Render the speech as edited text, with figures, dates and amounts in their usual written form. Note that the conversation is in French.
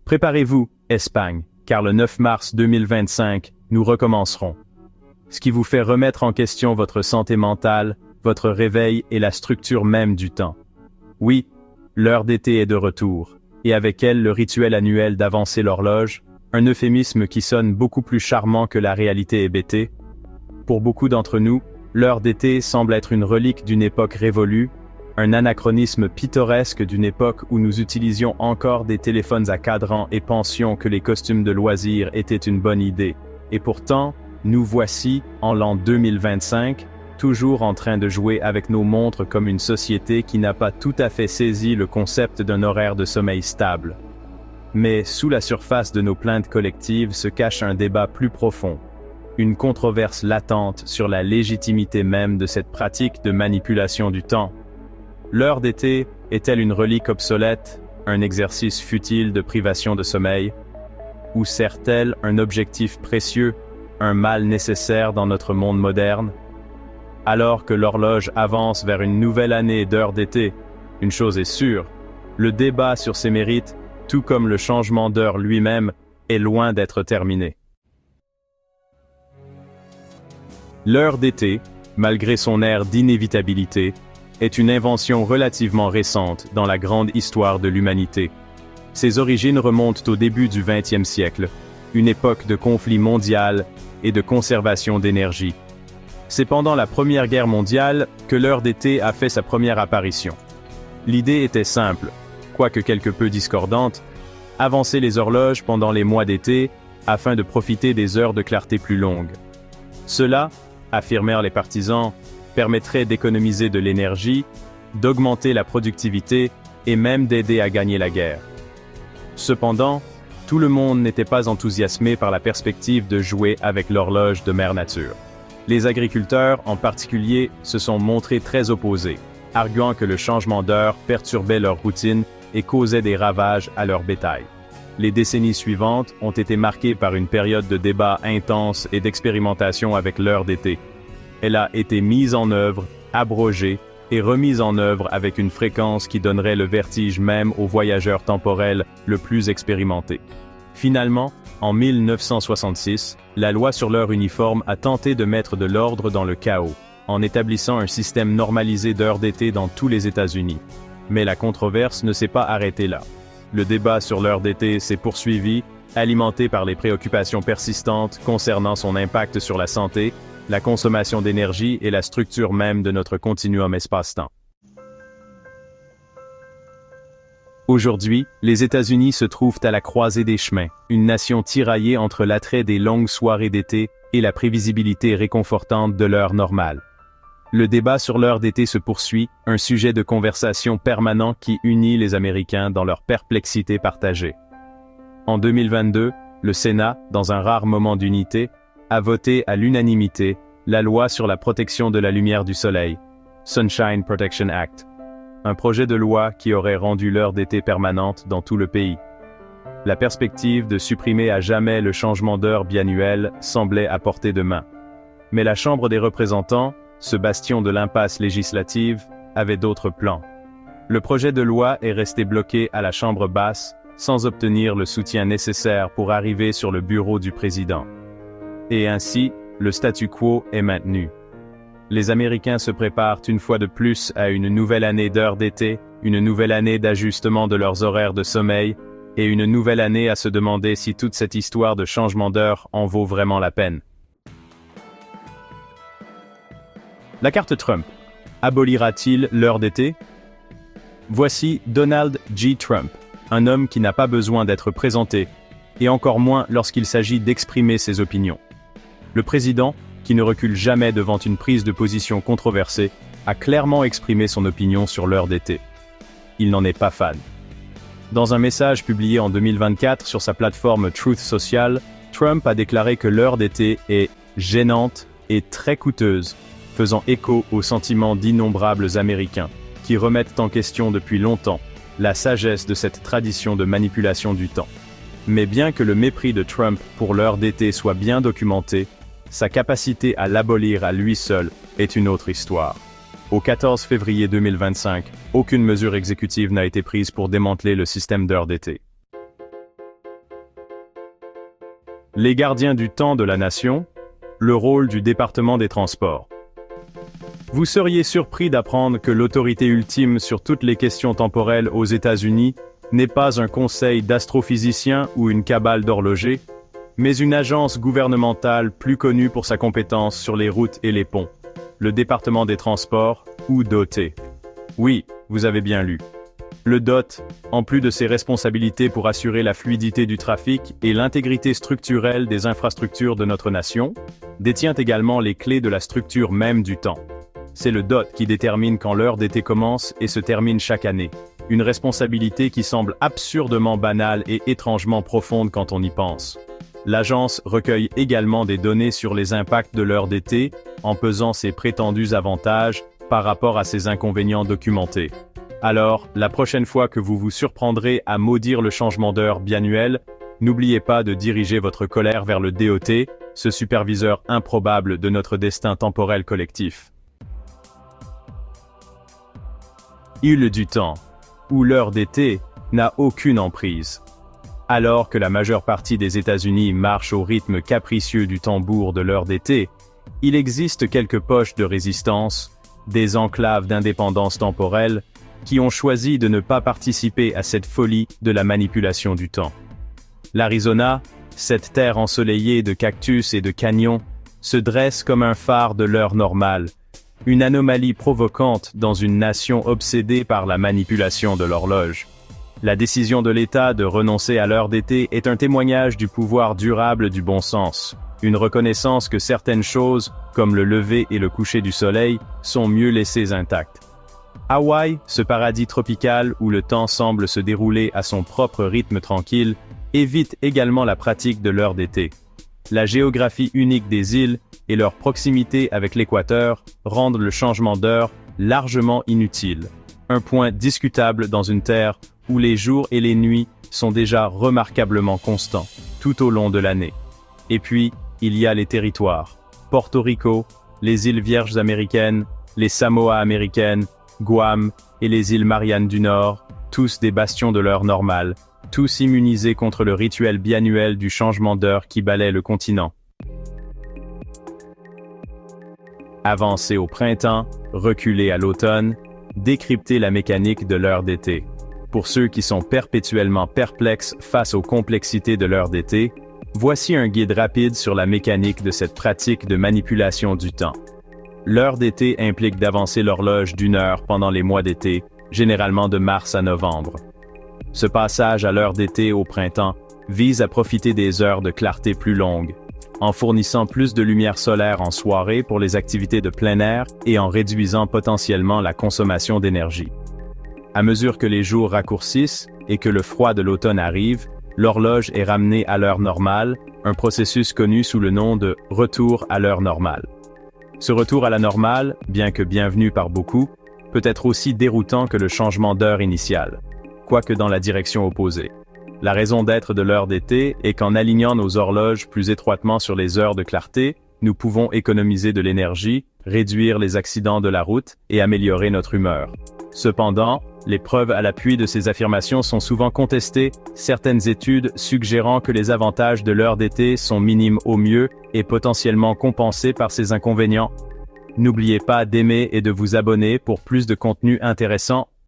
Préparez-vous, Espagne, car le 9 mars 2025, nous recommencerons. Ce qui vous fait remettre en question votre santé mentale, votre réveil et la structure même du temps. Oui, l'heure d'été est de retour, et avec elle le rituel annuel d'avancer l'horloge, un euphémisme qui sonne beaucoup plus charmant que la réalité hébétée. Pour beaucoup d'entre nous, l'heure d'été semble être une relique d'une époque révolue, un anachronisme pittoresque d'une époque où nous utilisions encore des téléphones à cadran et pensions que les costumes de loisirs étaient une bonne idée. Et pourtant, nous voici, en l'an 2025, toujours en train de jouer avec nos montres comme une société qui n'a pas tout à fait saisi le concept d'un horaire de sommeil stable. Mais sous la surface de nos plaintes collectives se cache un débat plus profond, une controverse latente sur la légitimité même de cette pratique de manipulation du temps. L'heure d'été est-elle une relique obsolète, un exercice futile de privation de sommeil? Ou sert-elle un objectif précieux, un mal nécessaire dans notre monde moderne? Alors que l'horloge avance vers une nouvelle année d'heure d'été, une chose est sûre, le débat sur ses mérites, tout comme le changement d'heure lui-même, est loin d'être terminé. L'heure d'été, malgré son air d'inévitabilité, est une invention relativement récente dans la grande histoire de l'humanité. Ses origines remontent au début du XXe siècle, une époque de conflit mondial et de conservation d'énergie. C'est pendant la Première Guerre mondiale que l'heure d'été a fait sa première apparition. L'idée était simple, quoique quelque peu discordante, avancer les horloges pendant les mois d'été afin de profiter des heures de clarté plus longues. Cela, affirmèrent les partisans, permettrait d'économiser de l'énergie, d'augmenter la productivité et même d'aider à gagner la guerre. Cependant, tout le monde n'était pas enthousiasmé par la perspective de jouer avec l'horloge de Mère Nature. Les agriculteurs, en particulier, se sont montrés très opposés, arguant que le changement d'heure perturbait leur routine et causait des ravages à leur bétail. Les décennies suivantes ont été marquées par une période de débats intenses et d'expérimentation avec l'heure d'été. Elle a été mise en œuvre, abrogée et remise en œuvre avec une fréquence qui donnerait le vertige même aux voyageurs temporels le plus expérimentés. Finalement, en 1966, la loi sur l'heure uniforme a tenté de mettre de l'ordre dans le chaos, en établissant un système normalisé d'heures d'été dans tous les États-Unis. Mais la controverse ne s'est pas arrêtée là. Le débat sur l'heure d'été s'est poursuivi, alimenté par les préoccupations persistantes concernant son impact sur la santé, la consommation d'énergie et la structure même de notre continuum espace-temps. Aujourd'hui, les États-Unis se trouvent à la croisée des chemins, une nation tiraillée entre l'attrait des longues soirées d'été et la prévisibilité réconfortante de l'heure normale. Le débat sur l'heure d'été se poursuit, un sujet de conversation permanent qui unit les Américains dans leur perplexité partagée. En 2022, le Sénat, dans un rare moment d'unité, a voté à l'unanimité la loi sur la protection de la lumière du soleil, Sunshine Protection Act, un projet de loi qui aurait rendu l'heure d'été permanente dans tout le pays. La perspective de supprimer à jamais le changement d'heure biannuel semblait à portée de main. Mais la Chambre des représentants, ce bastion de l'impasse législative, avait d'autres plans. Le projet de loi est resté bloqué à la Chambre basse, sans obtenir le soutien nécessaire pour arriver sur le bureau du président. Et ainsi, le statu quo est maintenu. Les Américains se préparent une fois de plus à une nouvelle année d'heures d'été, une nouvelle année d'ajustement de leurs horaires de sommeil, et une nouvelle année à se demander si toute cette histoire de changement d'heure en vaut vraiment la peine. La carte Trump. Abolira-t-il l'heure d'été? Voici Donald J. Trump, un homme qui n'a pas besoin d'être présenté, et encore moins lorsqu'il s'agit d'exprimer ses opinions. Le président, qui ne recule jamais devant une prise de position controversée, a clairement exprimé son opinion sur l'heure d'été. Il n'en est pas fan. Dans un message publié en 2024 sur sa plateforme Truth Social, Trump a déclaré que l'heure d'été est « gênante et très coûteuse », faisant écho aux sentiments d'innombrables Américains, qui remettent en question depuis longtemps la sagesse de cette tradition de manipulation du temps. Mais bien que le mépris de Trump pour l'heure d'été soit bien documenté, sa capacité à l'abolir à lui seul est une autre histoire. Au 14 février 2025, aucune mesure exécutive n'a été prise pour démanteler le système d'heures d'été. Les gardiens du temps de la nation, le rôle du département des transports. Vous seriez surpris d'apprendre que l'autorité ultime sur toutes les questions temporelles aux États-Unis n'est pas un conseil d'astrophysiciens ou une cabale d'horlogers, mais une agence gouvernementale plus connue pour sa compétence sur les routes et les ponts, le département des transports, ou DOT. Oui, vous avez bien lu. Le DOT, en plus de ses responsabilités pour assurer la fluidité du trafic et l'intégrité structurelle des infrastructures de notre nation, détient également les clés de la structure même du temps. C'est le DOT qui détermine quand l'heure d'été commence et se termine chaque année. Une responsabilité qui semble absurdement banale et étrangement profonde quand on y pense. L'agence recueille également des données sur les impacts de l'heure d'été, en pesant ses prétendus avantages par rapport à ses inconvénients documentés. Alors, la prochaine fois que vous vous surprendrez à maudire le changement d'heure biannuel, n'oubliez pas de diriger votre colère vers le DOT, ce superviseur improbable de notre destin temporel collectif. Île du temps, où l'heure d'été n'a aucune emprise. Alors que la majeure partie des États-Unis marche au rythme capricieux du tambour de l'heure d'été, il existe quelques poches de résistance, des enclaves d'indépendance temporelle, qui ont choisi de ne pas participer à cette folie de la manipulation du temps. L'Arizona, cette terre ensoleillée de cactus et de canyons, se dresse comme un phare de l'heure normale, une anomalie provocante dans une nation obsédée par la manipulation de l'horloge. La décision de l'État de renoncer à l'heure d'été est un témoignage du pouvoir durable du bon sens, une reconnaissance que certaines choses, comme le lever et le coucher du soleil, sont mieux laissées intactes. Hawaï, ce paradis tropical où le temps semble se dérouler à son propre rythme tranquille, évite également la pratique de l'heure d'été. La géographie unique des îles et leur proximité avec l'équateur rendent le changement d'heure largement inutile. Un point discutable dans une terre où les jours et les nuits sont déjà remarquablement constants, tout au long de l'année. Et puis, il y a les territoires. Porto Rico, les îles Vierges américaines, les Samoa américaines, Guam et les îles Mariannes du Nord, tous des bastions de l'heure normale, tous immunisés contre le rituel biannuel du changement d'heure qui balaie le continent. Avancer au printemps, reculer à l'automne, décrypter la mécanique de l'heure d'été. Pour ceux qui sont perpétuellement perplexes face aux complexités de l'heure d'été, voici un guide rapide sur la mécanique de cette pratique de manipulation du temps. L'heure d'été implique d'avancer l'horloge d'une heure pendant les mois d'été, généralement de mars à novembre. Ce passage à l'heure d'été au printemps vise à profiter des heures de clarté plus longues, en fournissant plus de lumière solaire en soirée pour les activités de plein air et en réduisant potentiellement la consommation d'énergie. À mesure que les jours raccourcissent et que le froid de l'automne arrive, l'horloge est ramenée à l'heure normale, un processus connu sous le nom de « retour à l'heure normale ». Ce retour à la normale, bien que bienvenu par beaucoup, peut être aussi déroutant que le changement d'heure initial, quoique dans la direction opposée. La raison d'être de l'heure d'été est qu'en alignant nos horloges plus étroitement sur les heures de clarté, nous pouvons économiser de l'énergie, réduire les accidents de la route et améliorer notre humeur. Cependant, les preuves à l'appui de ces affirmations sont souvent contestées, certaines études suggérant que les avantages de l'heure d'été sont minimes au mieux et potentiellement compensés par ces inconvénients. N'oubliez pas d'aimer et de vous abonner pour plus de contenu intéressant.